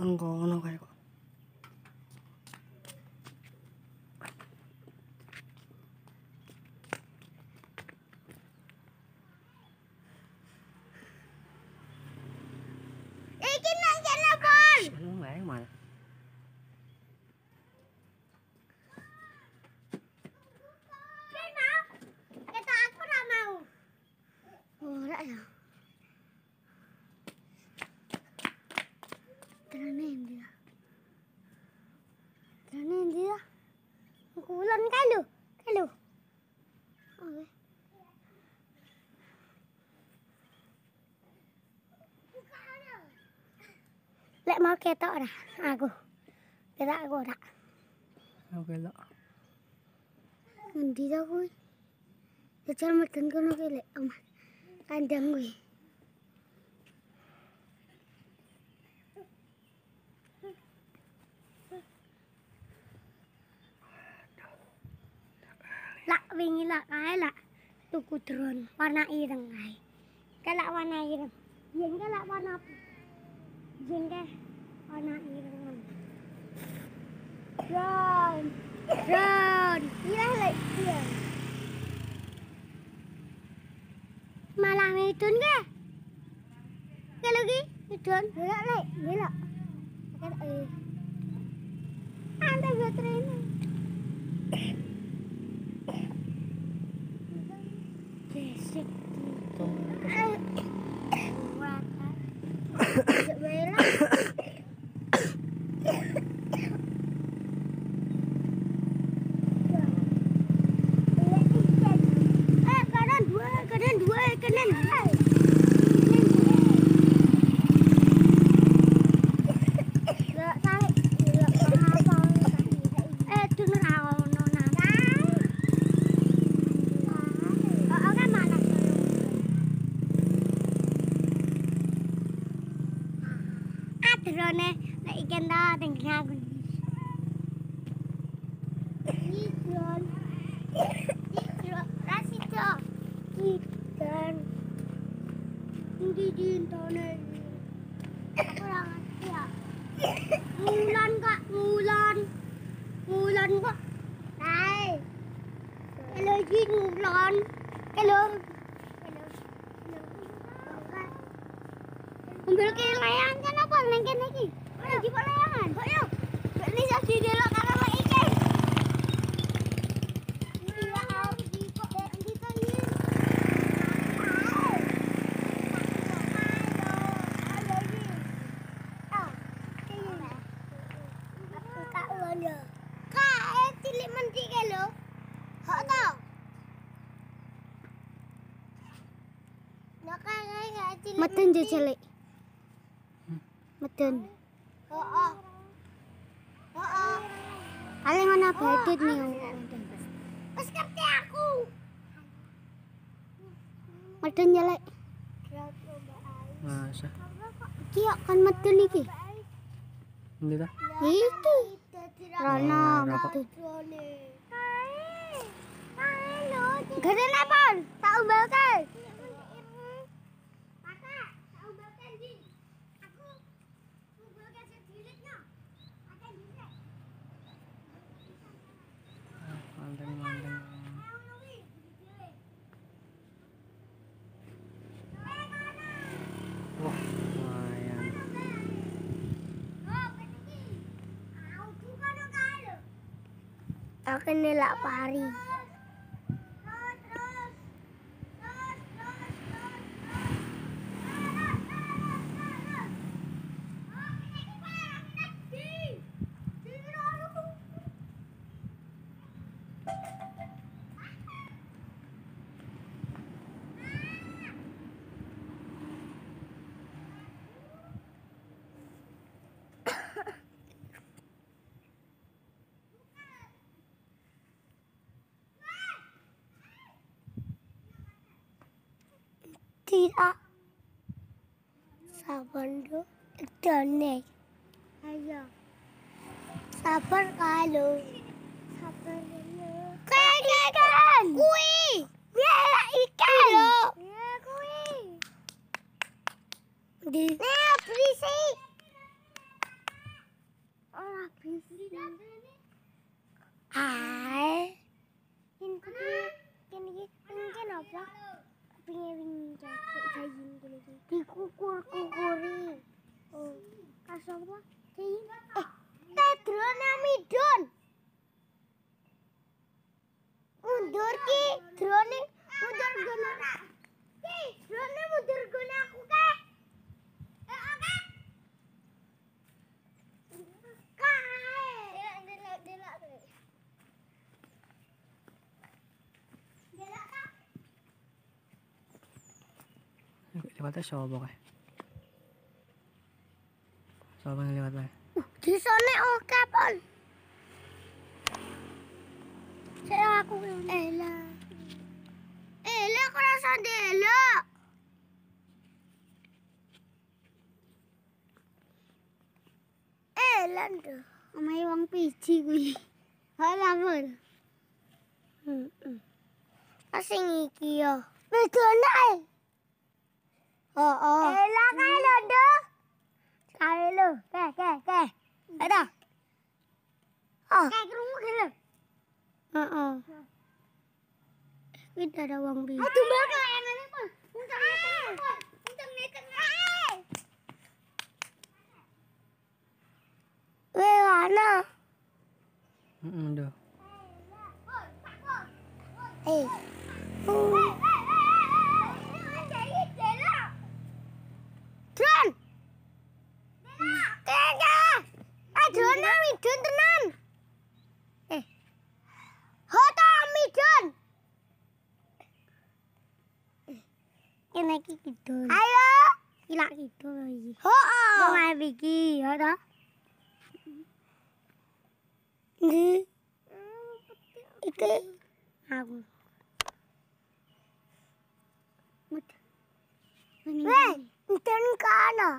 Enggak ngono kae kok. Iki nang kene, Pon. Seneng wae malah. Kena. Kata aku ora mau. Ora ya. Terane ndi ya? Terane ndi ya? Kulon kae lho. Kae lho. Oke. Lek mau ketok ora aku. Ketok aku ora. Oke lho. Endi ta kuwi? Jajal meden kono ki lek omah. Kandang kuwi. Lak wingi lak kae lak tuku drone warna ireng kae. Kelak warna ireng. Yen kelak warna yen ke warna ireng. Drone. Drone. Ireng lek iya. Malah medun ke? Ke lagi medun. Belok lek, belok. Kan Anda baterai ini. Besik. Kanan dua. Drone nek ikan ta tengah aku. Ini drone. Rasito. Ikan. Ini dintone. Kurang ngerti ya. Mulan kak, mulan. Mulan kok. Hai. Hello jin mulan. Hello. Ambil ke layangan kan apa nang kene iki? Ora di layangan. Kok yo. Ini jadi delok karo mek iki. Iya au di kok ndi to iki. Halo iki. Ah. Aku tak ngono. Kae cilik mentik ke lho. Kok to? Nek kae cilik. Meten jejelek. Meden. Heeh. Paling ana badut nih. Wis ngerti aku. Meden jelek. Masa. Iki kok kan meden iki. Endi ta? Iki. Rono rokok. meden. Gede lepon, tak umbalke. Manteng. Wah, lumayan. Aku nelak pari. Tidak. Sabar dulu. Done. Ayo. Sabar kalau. Sabar dulu. Kan. Kui. Ya ikan. Ya kui. Di. Nah, please. berisik. Ora berisik. Hai. Ini apa? Pingin jayin gini. Dikukur-kukuri. Oh, kasih apa? Jayin. Drone midon. Mundur ki, drone mundur guna. Ki, drone mundur guna aku ke. Oke. Kae. Delak. Lewatnya siapa kayak? Siapa yang lewat lah? Di sana oke, Pol. Saya aku Ella. Ella aku rasa Ella. Ella tuh. Omahe wong piji kuwi. Ora pun. Asing iki yo. Bedone ae. Oh. Ella kae lho, Nduk. Kae lho. Ke. Ada. Oh. Kae krungu ki lho. Heeh. Iki ada wong piji. Aduh, Mbak, kayane pun. Uncang ngeten. Weh, ana. Udah. Dron. Dron midun tenan. Hoto midun. Kene iki kidul. Ayo. Ilak kidul iki. Hooh. Wong ae iki, ya ta? Nggih. Iki aku. Weh, midun kana.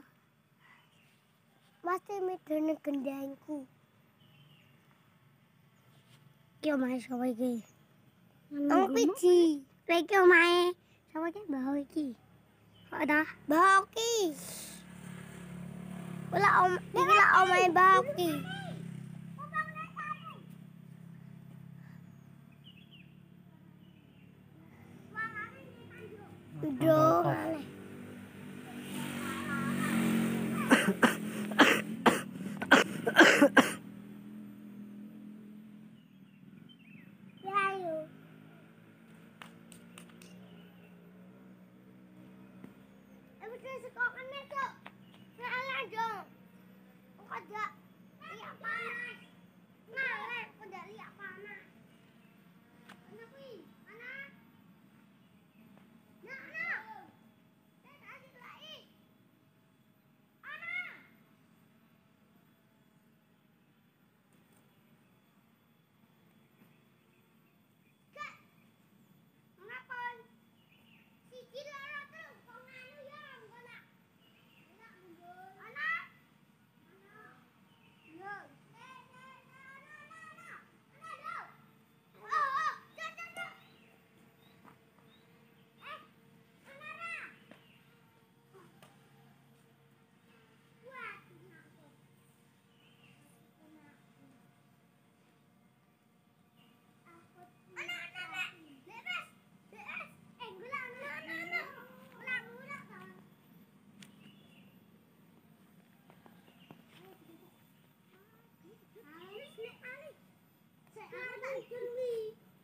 Mesti midun gendengku. Iki omahe sapa iki? Wong piji. Iki omahe sapa iki? Mbah iki. Kok ta? Mbah iki. Iki lah omahe Mbah iki. Duh.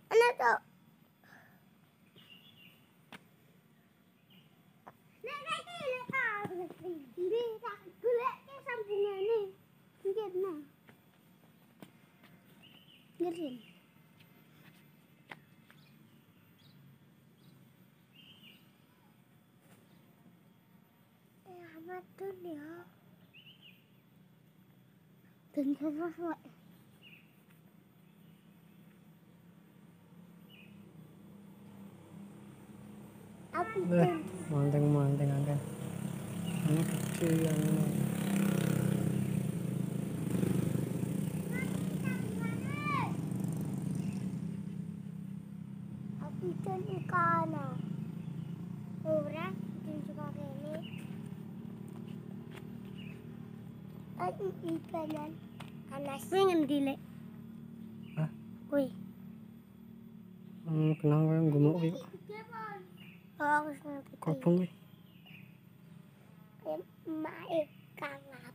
Ana to. Nek iki lek ndi tak goleke sambungane. Nggih, nah. Ngerti. Amat tuh ya. Dan sesuatu. Manteng ada. Ini kecil yang ini. Aku ikan ikan. Ora, ikan suka kene. Ibanan panas. Kuwi ngendi, Lek? Hah? Kuwi. Kenapa yang gemuk kuwi? Oh, aku ngerti. Kobong kuwi. Mae kangap.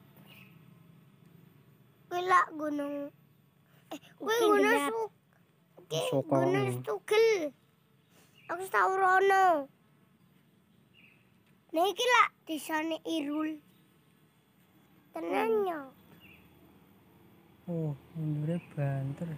Kuwi lak gunung. Kuwi gunung Gunung Stugel. Aku tau rono. Nah iki lak desane Irul. Tenan yo. Oh, mundure banter.